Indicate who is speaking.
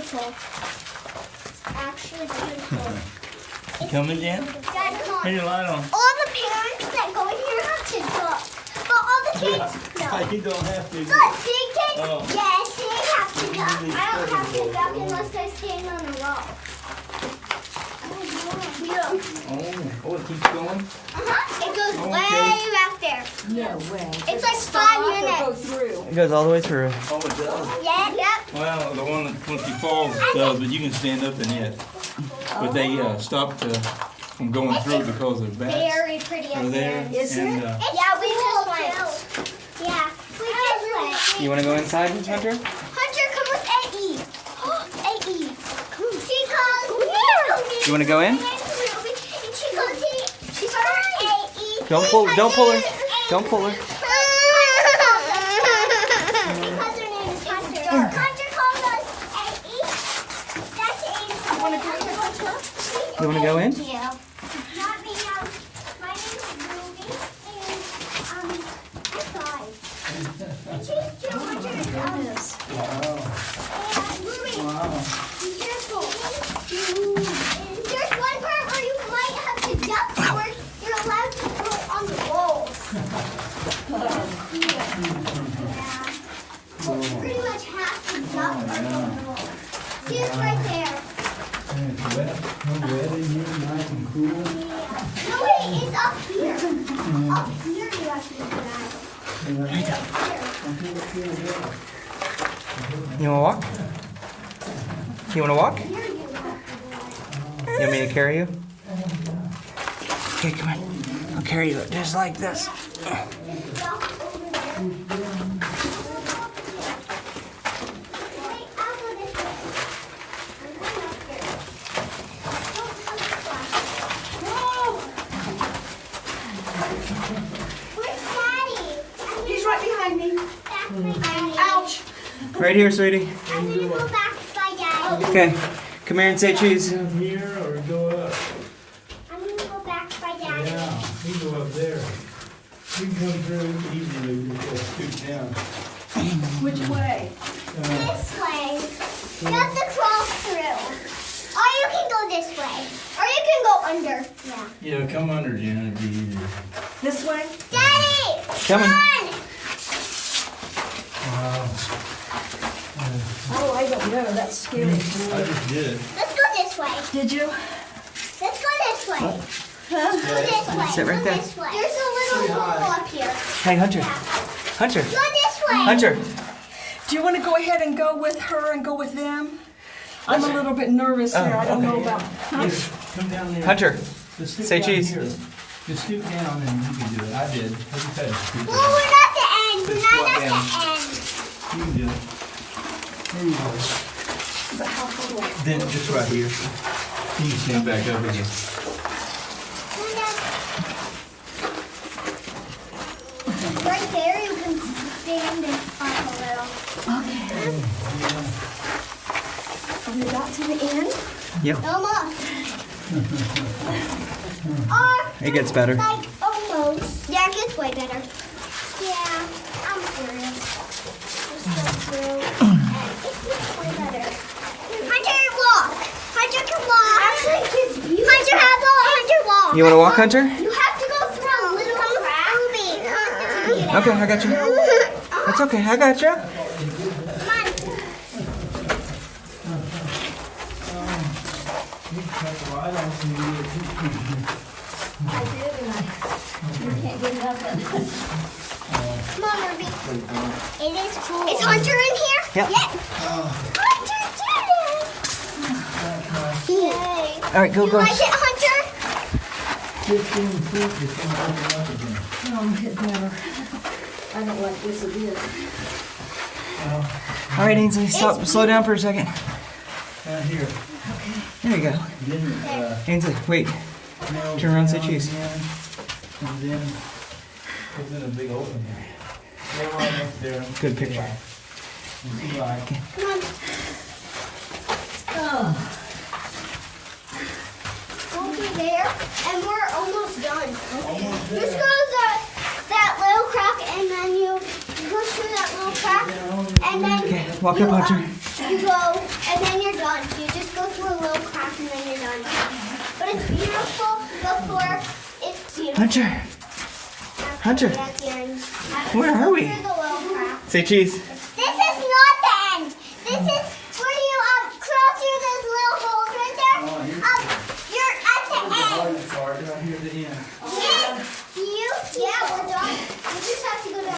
Speaker 1: full. Actually, pretty full.
Speaker 2: You coming, Jan?
Speaker 1: Dad, come on.
Speaker 2: Turn your light on.
Speaker 1: All the parents that go in here have to duck. But all the kids, no.
Speaker 2: You don't have to.
Speaker 1: But big kids,
Speaker 2: Oh.
Speaker 1: yes, they have to duck. I don't have to duck unless I stand on a rock. Yeah.
Speaker 2: Oh, it keeps going?
Speaker 1: It goes
Speaker 2: Okay.
Speaker 1: way back there.
Speaker 3: No way.
Speaker 1: It's like
Speaker 3: Stop
Speaker 1: 5
Speaker 3: or
Speaker 1: minutes.
Speaker 3: go through.
Speaker 4: It goes all the way through.
Speaker 2: Oh, it does.
Speaker 1: Yeah, yep.
Speaker 2: Well, the one that once you fall does, but you can stand up in it. But they stopped from going through because of bats
Speaker 1: Very pretty
Speaker 2: are
Speaker 1: up
Speaker 2: there.
Speaker 1: there.
Speaker 3: Is
Speaker 2: and,
Speaker 3: it?
Speaker 1: Yeah, we just went. Yeah, we just went.
Speaker 4: You want to go inside, Hunter?
Speaker 1: Hunter, come with Eddie. Eddie. Because
Speaker 4: You want to go in? Don't pull her. Don't pull her.
Speaker 1: Because her name is Hunter. Hunter called us Eddie. That's Eddie.
Speaker 4: You want to go in?
Speaker 1: Yeah. Not me. My name is Ruby, and I'm 5. And she's 200 others. And Ruby, be careful. There's one part where you might have to duck where you're allowed to go on the walls. Yeah. Well, you pretty much have to duck on the walls. See, it's right there.
Speaker 5: It's wet, wet in here, nice and cool.
Speaker 1: No, wait, it's up here. Up here you have to do that.
Speaker 4: You want to walk? You want to walk?
Speaker 1: Here you have to
Speaker 4: You want me to carry you? Okay, come on. I'll carry you just like this.
Speaker 1: duck over there. Wait, I'll go this way. I'm going up here. Don't touch that. Where's Daddy?
Speaker 3: He's right behind me.
Speaker 1: Back by Daddy.
Speaker 3: Ouch.
Speaker 4: Right here, sweetie.
Speaker 1: I'm gonna go back by Daddy.
Speaker 4: Okay. Come here and say cheese.
Speaker 5: Down here or go up?
Speaker 1: I'm gonna go back by Daddy.
Speaker 5: Yeah, you go up there. You can come through easily, you just scoot down.
Speaker 3: Which way?
Speaker 1: This way. You have to cross through. Or you can go this way. Or you can go under. Yeah.
Speaker 2: Yeah, come under, Jan. It'd be easier.
Speaker 3: This way?
Speaker 1: Daddy!
Speaker 4: Coming.
Speaker 1: Run!
Speaker 3: Oh, I don't know. That's scary.
Speaker 2: I just did.
Speaker 1: Let's go this way.
Speaker 3: Did you?
Speaker 1: Let's go this way. Go this way.
Speaker 4: Sit right
Speaker 1: Go
Speaker 4: there.
Speaker 1: this way. There's a little hole up here.
Speaker 4: Hey, Hunter. Hunter.
Speaker 1: Go this way.
Speaker 4: Hunter.
Speaker 3: Do you want to go ahead and go with her and go with them? I'm a little bit nervous here. I don't know about.
Speaker 2: Yes, come down there.
Speaker 4: Hunter.
Speaker 2: Just scoot
Speaker 4: Say
Speaker 2: down
Speaker 4: cheese.
Speaker 2: here. Just scoot down and you can do it. I did. I just had to scoot
Speaker 1: Well,
Speaker 2: down.
Speaker 1: we're not the end. We're
Speaker 2: Just
Speaker 1: not
Speaker 2: squat
Speaker 1: at
Speaker 2: down.
Speaker 1: the end.
Speaker 2: You can do it. There you go.
Speaker 3: But how far?
Speaker 2: Then just right here. You can stand back up again.
Speaker 1: Right there, you can stand and up a little.
Speaker 3: Okay. Have we got to the end?
Speaker 4: Yep.
Speaker 1: Almost. Or,
Speaker 4: It gets better.
Speaker 1: like, almost. Yeah, it gets way better. Yeah, I'm serious. Just go through. It gets way better. Hunter, walk. Hunter can walk. Actually, it gets beautiful. Hunter, how about Hunter walk?
Speaker 4: You want to walk, Hunter?
Speaker 1: You have to go through a little crack.
Speaker 4: Okay, I got you. That's okay. I got you.
Speaker 1: Come on.
Speaker 5: You cut the light on so you get
Speaker 3: I did, and you can't get nothing.
Speaker 1: Come on, Ruby. It is cool. Is Hunter in here?
Speaker 4: Yeah.
Speaker 1: Hunter did it! Yay.
Speaker 4: All right, go,
Speaker 1: You
Speaker 4: go.
Speaker 1: like it, Hunter?
Speaker 5: 15 feet before I open up again.
Speaker 3: Oh, it never. I don't like this a bit.
Speaker 4: All right, Ainsley, stop. Slow down for a second.
Speaker 5: Down here.
Speaker 4: There you go.
Speaker 5: Then,
Speaker 4: Ainsley, wait.
Speaker 5: nail
Speaker 4: Turn around, say
Speaker 5: down
Speaker 4: cheese.
Speaker 5: again, and then put in a big open there. Go right up there.
Speaker 4: Good picture.
Speaker 5: And see like.
Speaker 1: Come on. Over there, and we're almost done.
Speaker 5: Almost
Speaker 1: Just
Speaker 5: there.
Speaker 1: go to that little crack, and then you go through that little crack, and then
Speaker 4: Okay, walk up,
Speaker 1: you,
Speaker 4: Hunter.
Speaker 1: you go, and then you're done. But it's beautiful before it's beautiful.
Speaker 4: Hunter, Hunter,
Speaker 1: At the end.
Speaker 4: where are we?
Speaker 1: After the little crap.
Speaker 4: Say cheese.
Speaker 1: This is not the end. This is